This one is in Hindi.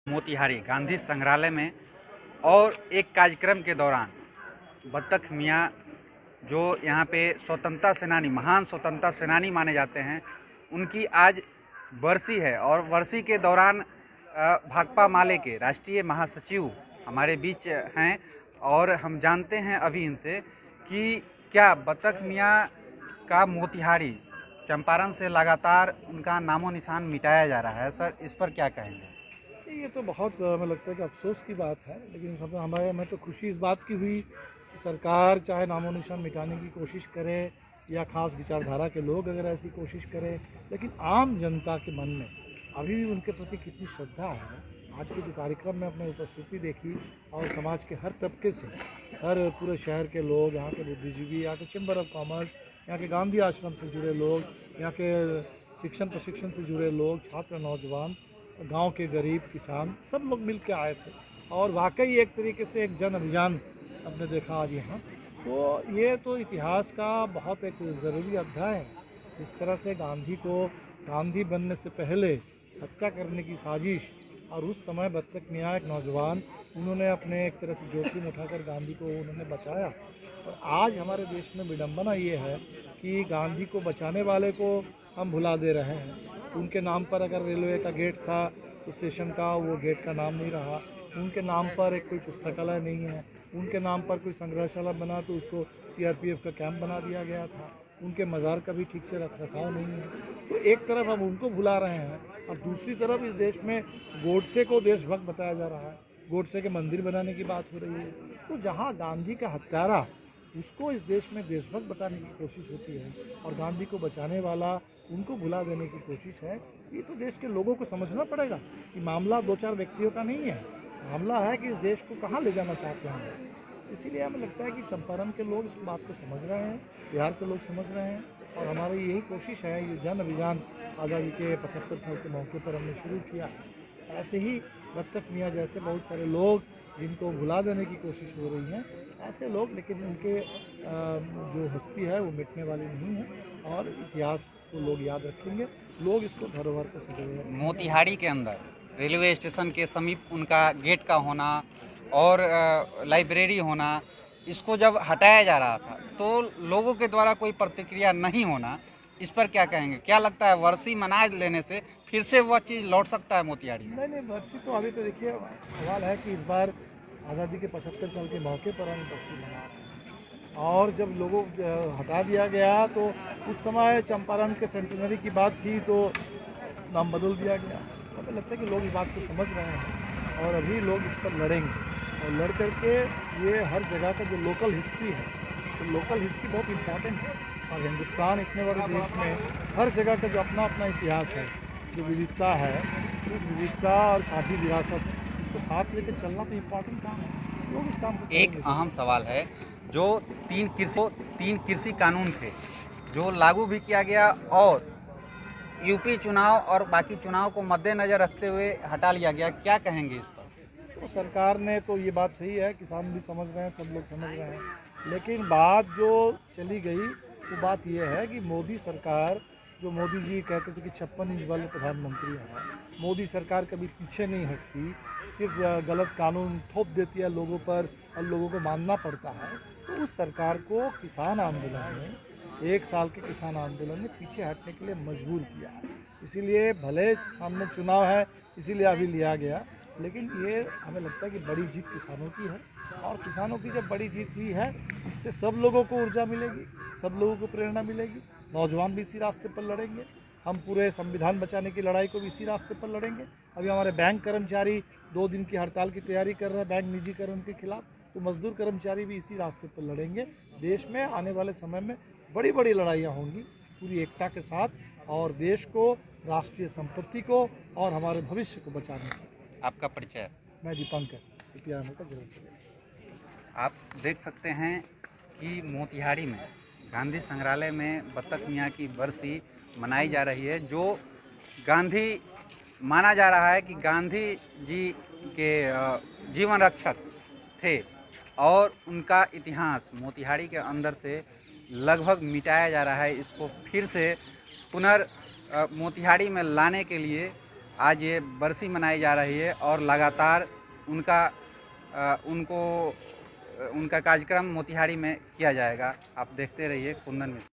मोतिहारी गांधी संग्रहालय में और एक कार्यक्रम के दौरान बत्तख मियाँ जो यहाँ पे स्वतंत्रता सेनानी, महान स्वतंत्रता सेनानी माने जाते हैं, उनकी आज बरसी है। और बरसी के दौरान भाकपा माले के राष्ट्रीय महासचिव हमारे बीच हैं और हम जानते हैं अभी इनसे कि क्या बत्तख मियाँ का मोतिहारी चंपारण से लगातार उनका नामो निशान मिटाया जा रहा है। सर, इस पर क्या कहेंगे? ये तो बहुत हमें लगता है कि अफसोस की बात है, लेकिन हमें तो खुशी इस बात की हुई कि सरकार चाहे नामो निशान मिटाने की कोशिश करे या खास विचारधारा के लोग अगर ऐसी कोशिश करें, लेकिन आम जनता के मन में अभी भी उनके प्रति कितनी श्रद्धा है। आज के जो कार्यक्रम में अपने उपस्थिति देखी और समाज के हर तबके से, हर पूरे शहर के लोग, यहाँ के बुद्धिजीवी, यहाँ के चैम्बर ऑफ कॉमर्स, यहाँ के गांधी आश्रम से जुड़े लोग, यहाँ के शिक्षण प्रशिक्षण से जुड़े लोग, छात्र, नौजवान, गांव के गरीब किसान, सब लोग मिल के आए थे और वाकई एक तरीके से एक जन अभियान हमने देखा आज यहाँ। तो ये तो इतिहास का बहुत एक ज़रूरी अध्याय है। जिस तरह से गांधी को गांधी बनने से पहले हत्या करने की साजिश, और उस समय बत्तख मियाँ एक नौजवान, उन्होंने अपने एक तरह से जोखिम उठाकर गांधी को उन्होंने बचाया। और आज हमारे देश में विडंबना ये है कि गांधी को बचाने वाले को हम भुला दे रहे हैं। उनके नाम पर अगर रेलवे का गेट था स्टेशन का, वो गेट का नाम नहीं रहा। उनके नाम पर एक कोई पुस्तकालय नहीं है। उनके नाम पर कोई संग्रहशाला बना तो उसको सीआरपीएफ का कैंप बना दिया गया था। उनके मज़ार का भी ठीक से रखरखाव नहीं है। तो एक तरफ हम उनको भुला रहे हैं और दूसरी तरफ इस देश में गोडसे को देशभक्त बताया जा रहा है। गोडसे के मंदिर बनाने की बात हो रही है। तो जहाँ गांधी का हत्यारा, उसको इस देश में देशभक्त बताने की कोशिश होती है और गांधी को बचाने वाला उनको भुला देने की कोशिश है। ये तो देश के लोगों को समझना पड़ेगा कि मामला दो चार व्यक्तियों का नहीं है, मामला है कि इस देश को कहाँ ले जाना चाहते हैं। इसीलिए हमें लगता है कि चंपारण के लोग इस बात को समझ रहे हैं, बिहार के लोग समझ रहे हैं और हमारी यही कोशिश है। ये जन अभियान आज़ादी के 75 साल के मौके पर हमने शुरू किया है। ऐसे ही बत्तख मियाँ जैसे बहुत सारे लोग जिनको भुला देने की कोशिश हो रही है, ऐसे लोग, लेकिन उनके जो हस्ती है वो मिटने वाली नहीं है और इतिहास को लोग याद रखेंगे। लोग इसको धरोहर को सजोगे। मोतिहारी के अंदर रेलवे स्टेशन के समीप उनका गेट का होना और लाइब्रेरी होना, इसको जब हटाया जा रहा था तो लोगों के द्वारा कोई प्रतिक्रिया नहीं होना, इस पर क्या कहेंगे? क्या लगता है वर्षी मना लेने से फिर से वह चीज़ लौट सकता है मोतिहारी में? नहीं, वर्षी तो अभी तो देखिए सवाल है कि इस बार आज़ादी के 75 साल के मौके पर हम वर्षी मना रहे हैं और जब लोगों हटा दिया गया तो उस समय चंपारण के सेंटेनरी की बात थी तो नाम बदल दिया गया। हमें लगता है कि लोग इस बात को समझ रहे हैं और अभी लोग इस पर लड़ेंगे और लड़ करके ये हर जगह का जो लोकल हिस्ट्री है, तो लोकल हिस्ट्री बहुत इम्पॉर्टेंट है और हिंदुस्तान इतने बड़े देश में हर जगह का जो अपना अपना इतिहास है, जो विविधता है, उस विविधता और साझी विरासत, इसको साथ लेकर चलना तो इम्पॉर्टेंट काम है। लोग इस काम को एक अहम सवाल है, जो तीन कृषि कानून थे जो लागू भी किया गया और यूपी चुनाव और बाकी चुनाव को मद्देनजर रखते हुए हटा लिया गया, क्या कहेंगे इस पर? तो सरकार ने तो ये बात सही है, किसान भी समझ रहे हैं, सब लोग समझ रहे हैं, लेकिन बात जो चली गई वो बात ये है कि मोदी सरकार, जो मोदी जी कहते थे कि 56 इंच वाले प्रधानमंत्री हैं, मोदी सरकार कभी पीछे नहीं हटती, सिर्फ गलत कानून थोप देती है लोगों पर और लोगों को मानना पड़ता है। तो उस सरकार को किसान आंदोलन ने, 1 साल के किसान आंदोलन ने पीछे हटने के लिए मजबूर किया है। इसीलिए भले सामने चुनाव है, इसीलिए अभी लिया गया, लेकिन ये हमें लगता है कि बड़ी जीत किसानों की है और किसानों की जब बड़ी जीत हुई है, इससे सब लोगों को ऊर्जा मिलेगी, सब लोगों को प्रेरणा मिलेगी। नौजवान भी इसी रास्ते पर लड़ेंगे, हम पूरे संविधान बचाने की लड़ाई को भी इसी रास्ते पर लड़ेंगे। अभी हमारे बैंक कर्मचारी 2 दिन की हड़ताल की तैयारी कर रहे हैं बैंक निजीकरण के खिलाफ, तो मजदूर कर्मचारी भी इसी रास्ते पर लड़ेंगे। देश में आने वाले समय में बड़ी बड़ी लड़ाइयाँ होंगी पूरी एकता के साथ और देश को, राष्ट्रीय संपत्ति को और हमारे भविष्य को बचाने की। आपका परिचय? मैं दीपंकर, सीपीआई का जनरल सेक्रेटरी। आप देख सकते हैं कि मोतिहारी में गांधी संग्रहालय में बत्तख मियाँ की बरसी मनाई जा रही है, जो गांधी माना जा रहा है कि गांधी जी के जीवन रक्षक थे और उनका इतिहास मोतिहारी के अंदर से लगभग मिटाया जा रहा है। इसको फिर से मोतिहारी में लाने के लिए आज ये बरसी मनाई जा रही है और लगातार उनका कार्यक्रम मोतिहारी में किया जाएगा। आप देखते रहिए कुंदन मिश्र।